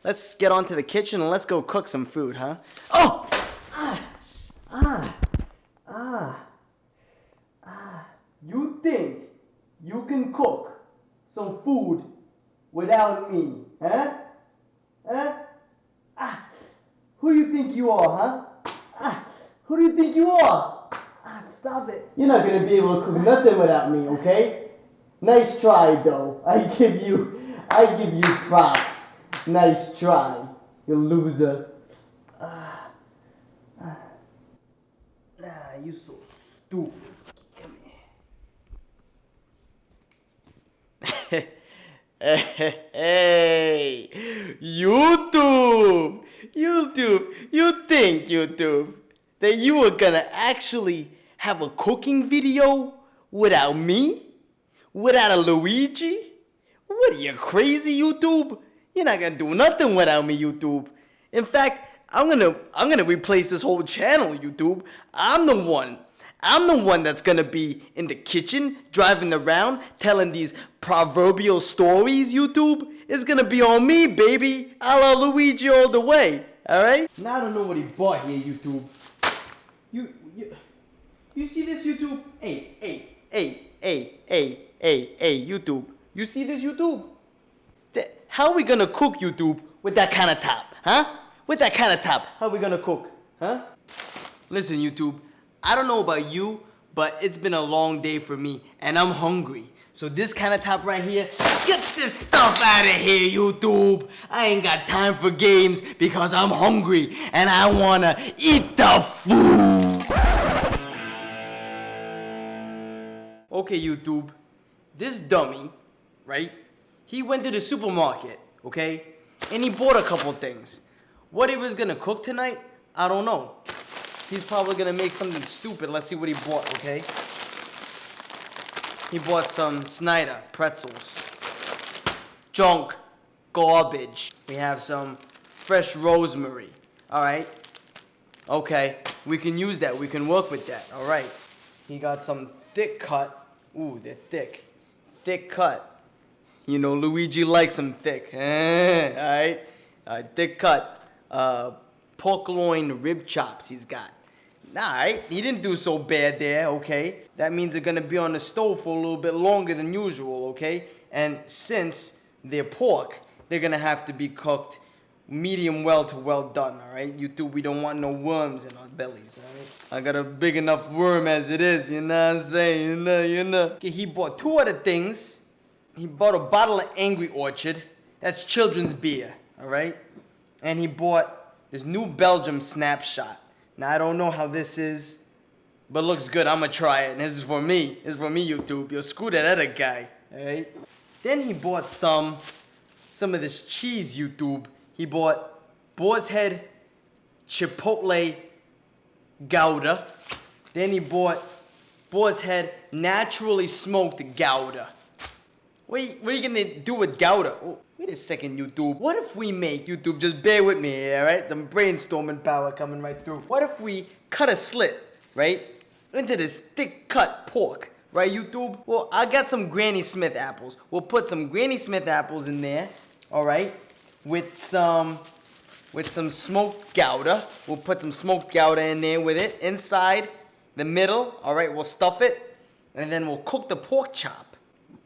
let's get on to the kitchen and let's go cook some food, huh? Oh! You think you can cook some food without me, huh? Who do you think you are, huh? Who do you think you are? Stop it. You're not gonna be able to cook nothing without me, okay? Nice try, though. I give you props. Nice try, you loser. You so stupid. Come here. Hey, YouTube. You think, YouTube, that you were gonna actually have a cooking video without me? Without a Luigi? What are you, crazy, YouTube? You're not gonna do nothing without me, YouTube. In fact, I'm gonna replace this whole channel, YouTube. I'm the one that's gonna be in the kitchen, driving around, telling these proverbial stories, YouTube. It's gonna be on me, baby. A la Luigi all the way. Alright? Now I don't know what he bought here, YouTube. You see this, YouTube? Hey, YouTube. You see this, YouTube? How are we gonna cook, YouTube, with that kind of top, huh? With that kind of top, how are we gonna cook, huh? Listen, YouTube, I don't know about you, but it's been a long day for me, and I'm hungry. So this kind of top right here, get this stuff out of here, YouTube. I ain't got time for games because I'm hungry, and I wanna eat the food. Okay, YouTube, this dummy, right? He went to the supermarket, okay? And he bought a couple things. What he was gonna cook tonight, I don't know. He's probably gonna make something stupid. Let's see what he bought, okay? He bought some Snyder pretzels. Junk, garbage. We have some fresh rosemary, all right? Okay, we can use that. We can work with that, all right? He got some thick cut. Ooh, they're thick. Thick cut. You know, Luigi likes them thick. All right? Thick cut. Pork loin rib chops he's got. Alright, he didn't do so bad there, okay? That means they're gonna be on the stove for a little bit longer than usual, okay? And since they're pork, they're gonna have to be cooked medium well to well done, alright? YouTube, we don't want no worms in our bellies, alright? I got a big enough worm as it is, you know what I'm saying? You know. Okay, he bought two other things. He bought a bottle of Angry Orchard. That's children's beer, alright? And he bought this new Belgium Snapshot. Now, I don't know how this is, but looks good. I'm gonna try it. And this is for me. This is for me, YouTube. Yo, screw that other guy, alright? Then he bought some of this cheese, YouTube. He bought Boar's Head Chipotle Gouda. Then he bought Boar's Head Naturally Smoked Gouda. What are you gonna do with Gouda? Oh, wait a second, YouTube. What if we make, YouTube, just bear with me here, alright? The brainstorming power coming right through. What if we cut a slit, right, into this thick cut pork, right, YouTube? Well, I got some Granny Smith apples. We'll put some Granny Smith apples in there, alright, with some smoked Gouda. We'll put some smoked Gouda in there with it. Inside, the middle, alright, we'll stuff it, and then we'll cook the pork chop.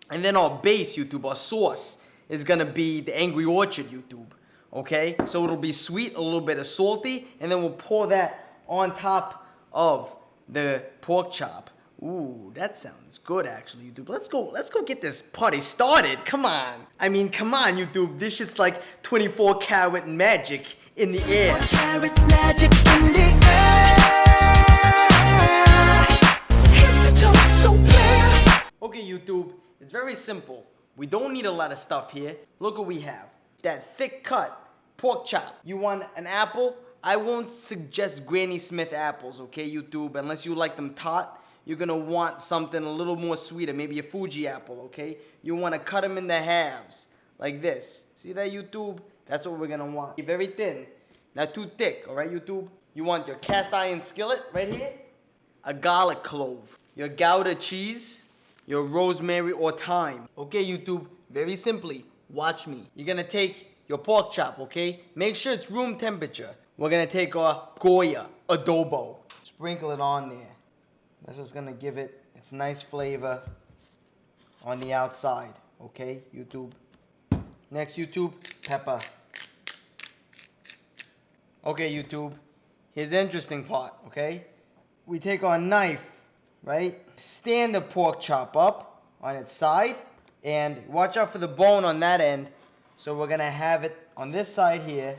And then our base, YouTube, our sauce, is gonna be the Angry Orchard, YouTube, okay? So it'll be sweet, a little bit of salty, and then we'll pour that on top of the pork chop. Ooh, that sounds good, actually, YouTube. Let's go get this party started. Come on. I mean, come on, YouTube. This shit's like 24 karat magic in the air. 24 karat magic in the air. Head to toe, so clear. Okay, YouTube. It's very simple. We don't need a lot of stuff here. Look what we have. That thick cut pork chop. You want an apple? I won't suggest Granny Smith apples, okay, YouTube? Unless you like them tart, you're gonna want something a little more sweeter. Maybe a Fuji apple, okay? You wanna cut them into halves, like this. See that, YouTube? That's what we're gonna want. Very thin, not too thick, all right, YouTube? You want your cast iron skillet right here, a garlic clove, your Gouda cheese, your rosemary or thyme. Okay, YouTube, very simply, watch me. You're gonna take your pork chop, okay? Make sure it's room temperature. We're gonna take our Goya adobo. Sprinkle it on there. That's what's gonna give it its nice flavor on the outside, okay, YouTube? Next, YouTube, pepper. Okay, YouTube, here's the interesting part, okay? We take our knife, right? Stand the pork chop up on its side, and watch out for the bone on that end. So we're gonna have it on this side here.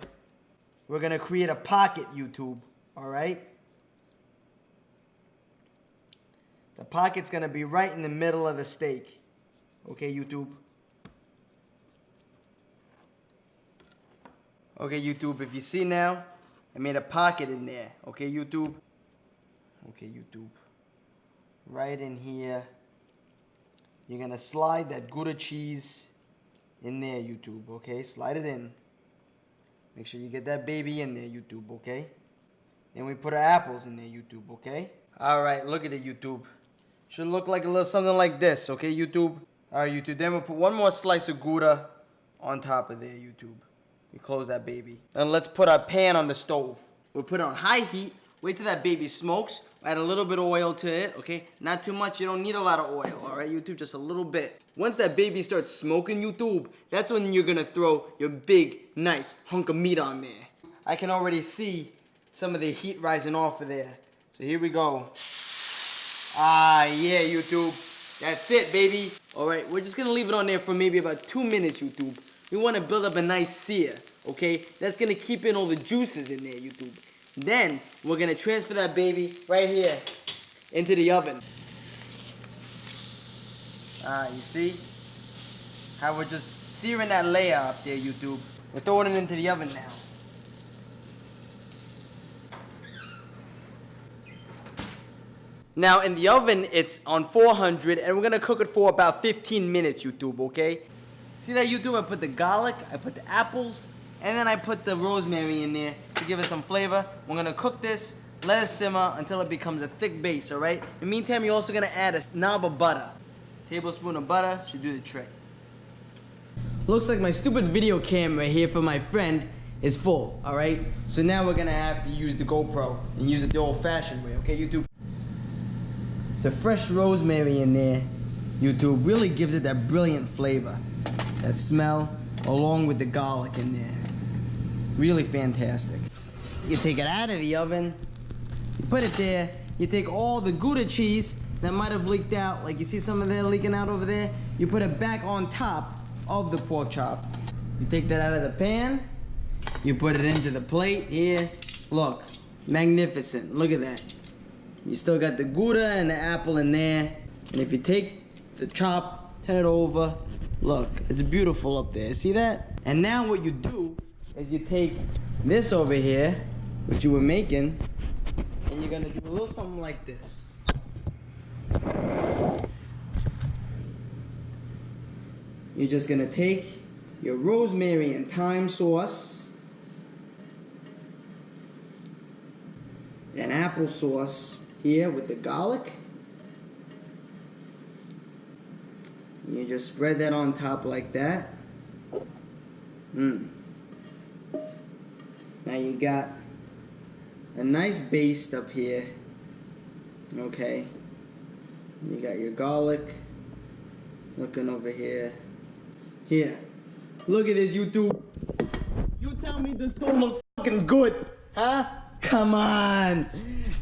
We're gonna create a pocket, YouTube, all right? The pocket's gonna be right in the middle of the steak. Okay, YouTube? Okay, YouTube, if you see now, I made a pocket in there. Okay, YouTube? Okay, YouTube. Right in here. You're gonna slide that Gouda cheese in there, YouTube, okay? Slide it in. Make sure you get that baby in there, YouTube, okay? Then we put our apples in there, YouTube, okay? Alright, look at it, YouTube. Should look like a little something like this, okay, YouTube? Alright, YouTube, then we'll put one more slice of Gouda on top of there, YouTube. We close that baby. Then let's put our pan on the stove. We'll put it on high heat. Wait till that baby smokes. Add a little bit of oil to it, okay? Not too much. You don't need a lot of oil, all right, YouTube? Just a little bit. Once that baby starts smoking, YouTube, that's when you're gonna throw your big, nice hunk of meat on there. I can already see some of the heat rising off of there. So here we go. Ah, yeah, YouTube. That's it, baby. All right, we're just gonna leave it on there for maybe about 2 minutes, YouTube. We wanna build up a nice sear, okay? That's gonna keep in all the juices in there, YouTube. Then, we're gonna transfer that baby right here into the oven. Ah, you see? How we're just searing that layer up there, YouTube. We're throwing it into the oven now. Now, in the oven, it's on 400, and we're gonna cook it for about 15 minutes, YouTube, okay? See that, YouTube? I put the garlic, I put the apples, and then I put the rosemary in there to give it some flavor. We're gonna cook this, let it simmer until it becomes a thick base, all right? In the meantime, you're also gonna add a knob of butter. Tablespoon of butter should do the trick. Looks like my stupid video camera here for my friend is full, all right? So now we're gonna have to use the GoPro and use it the old-fashioned way, okay, YouTube? The fresh rosemary in there, YouTube, really gives it that brilliant flavor. That smell, along with the garlic in there. Really fantastic. You take it out of the oven, you put it there, you take all the Gouda cheese that might have leaked out, like you see some of that leaking out over there, you put it back on top of the pork chop. You take that out of the pan, you put it into the plate here. Look, magnificent, look at that. You still got the Gouda and the apple in there, and if you take the chop, turn it over, look, it's beautiful up there, see that? And now what you do is you take this over here, which you were making, and you're gonna do a little something like this. You're just gonna take your rosemary and thyme sauce, and applesauce here with the garlic. You just spread that on top like that. Now you got a nice base up here. Okay. You got your garlic. Looking over here. Here. Look at this, YouTube. You tell me this don't look fucking good, huh? Come on.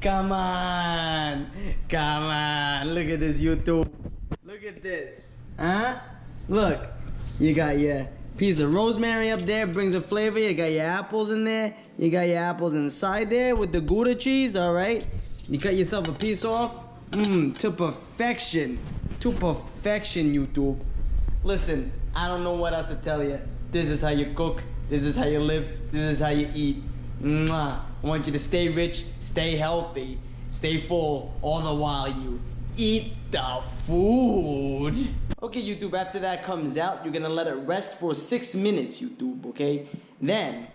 Come on. Come on. Look at this, YouTube. Look at this. Huh? Look. You got your piece of rosemary up there, brings a flavor. You got your apples in there. You got your apples inside there with the Gouda cheese, alright? You cut yourself a piece off. To perfection. To perfection, YouTube. Listen, I don't know what else to tell you. This is how you cook. This is how you live. This is how you eat. Mwah. I want you to stay rich, stay healthy, stay full, all the while you eat the food. Okay, YouTube, after that comes out, you're gonna let it rest for 6 minutes, YouTube, okay? Then,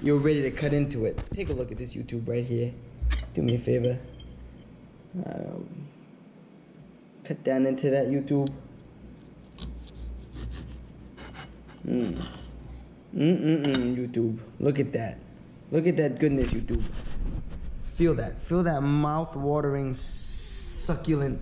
you're ready to cut into it. Take a look at this, YouTube, right here. Do me a favor. Cut down into that, YouTube. YouTube. Look at that. Look at that goodness, YouTube. Feel that. Feel that mouth-watering, succulent.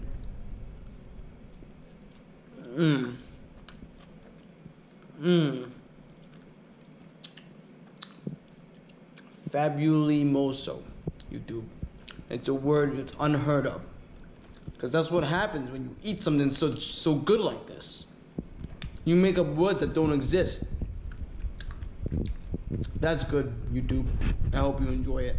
Fabuloso, YouTube. It's a word that's unheard of. Because that's what happens when you eat something so good like this. You make up words that don't exist. That's good, YouTube. I hope you enjoy it.